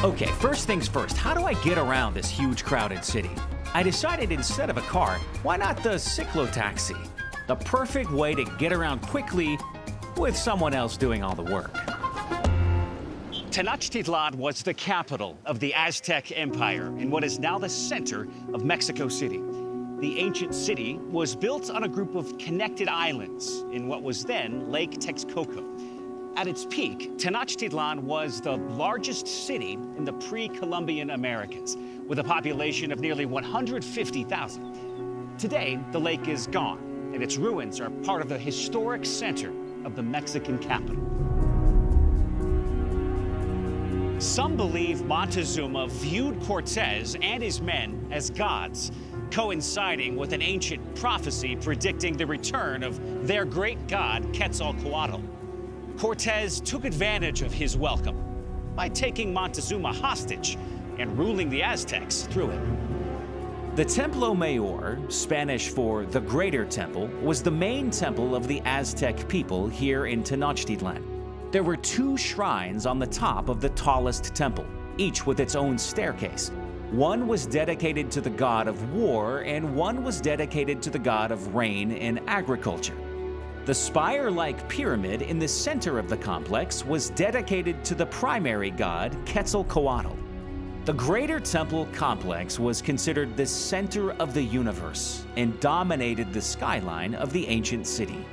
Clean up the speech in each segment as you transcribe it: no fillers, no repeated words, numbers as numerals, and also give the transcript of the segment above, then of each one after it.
Okay, first things first, how do I get around this huge crowded city? I decided instead of a car, why not the cyclo-taxi? The perfect way to get around quickly with someone else doing all the work. Tenochtitlan was the capital of the Aztec Empire in what is now the center of Mexico City. The ancient city was built on a group of connected islands in what was then Lake Texcoco. At its peak, Tenochtitlan was the largest city in the pre-Columbian Americas, with a population of nearly 150,000. Today, the lake is gone, and its ruins are part of the historic center of the Mexican capital. Some believe Montezuma viewed Cortez and his men as gods, coinciding with an ancient prophecy predicting the return of their great god, Quetzalcoatl. Cortez took advantage of his welcome by taking Montezuma hostage and ruling the Aztecs through it. The Templo Mayor, Spanish for the Greater Temple, was the main temple of the Aztec people here in Tenochtitlan. There were 2 shrines on the top of the tallest temple, each with its own staircase. One was dedicated to the god of war, and one was dedicated to the god of rain and agriculture. The spire-like pyramid in the center of the complex was dedicated to the primary god, Quetzalcoatl. The Greater Temple complex was considered the center of the universe and dominated the skyline of the ancient city.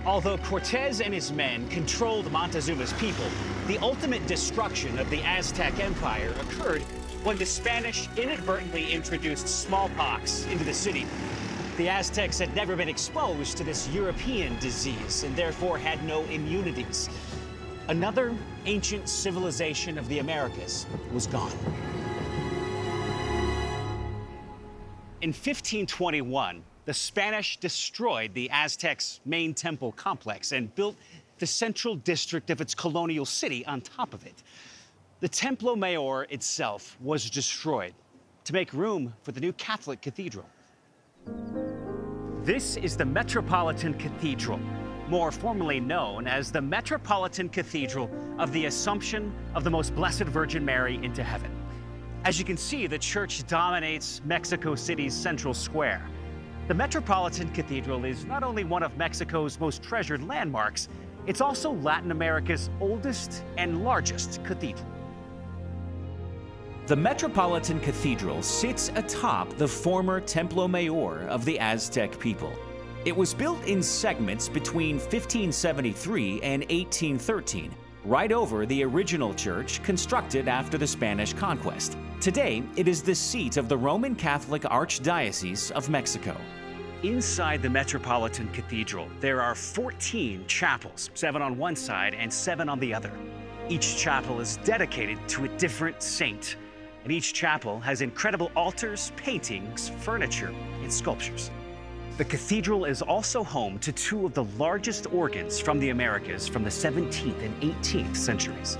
Although Cortez and his men controlled Montezuma's people, the ultimate destruction of the Aztec Empire occurred when the Spanish inadvertently introduced smallpox into the city. The Aztecs had never been exposed to this European disease and therefore had no immunities. Another ancient civilization of the Americas was gone. In 1521, the Spanish destroyed the Aztecs' main temple complex and built the central district of its colonial city on top of it. The Templo Mayor itself was destroyed to make room for the new Catholic cathedral. This is the Metropolitan Cathedral, more formally known as the Metropolitan Cathedral of the Assumption of the Most Blessed Virgin Mary into heaven. As you can see, the church dominates Mexico City's central square. The Metropolitan Cathedral is not only one of Mexico's most treasured landmarks, it's also Latin America's oldest and largest cathedral. The Metropolitan Cathedral sits atop the former Templo Mayor of the Aztec people. It was built in segments between 1573 and 1813, right over the original church constructed after the Spanish conquest. Today, it is the seat of the Roman Catholic Archdiocese of Mexico. Inside the Metropolitan Cathedral, there are 14 chapels, 7 on one side and 7 on the other. Each chapel is dedicated to a different saint, and each chapel has incredible altars, paintings, furniture, and sculptures. The cathedral is also home to 2 of the largest organs from the Americas from the 17th and 18th centuries.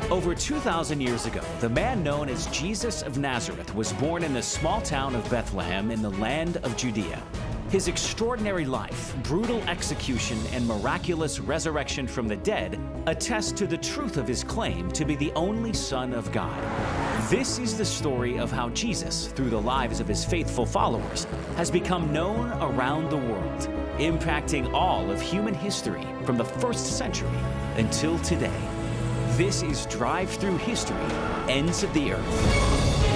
Over 2,000 years ago, the man known as Jesus of Nazareth was born in the small town of Bethlehem in the land of Judea. His extraordinary life, brutal execution, and miraculous resurrection from the dead attest to the truth of his claim to be the only Son of God. This is the story of how Jesus, through the lives of his faithful followers, has become known around the world, impacting all of human history from the 1st century until today. This is Drive Through History, Ends of the Earth.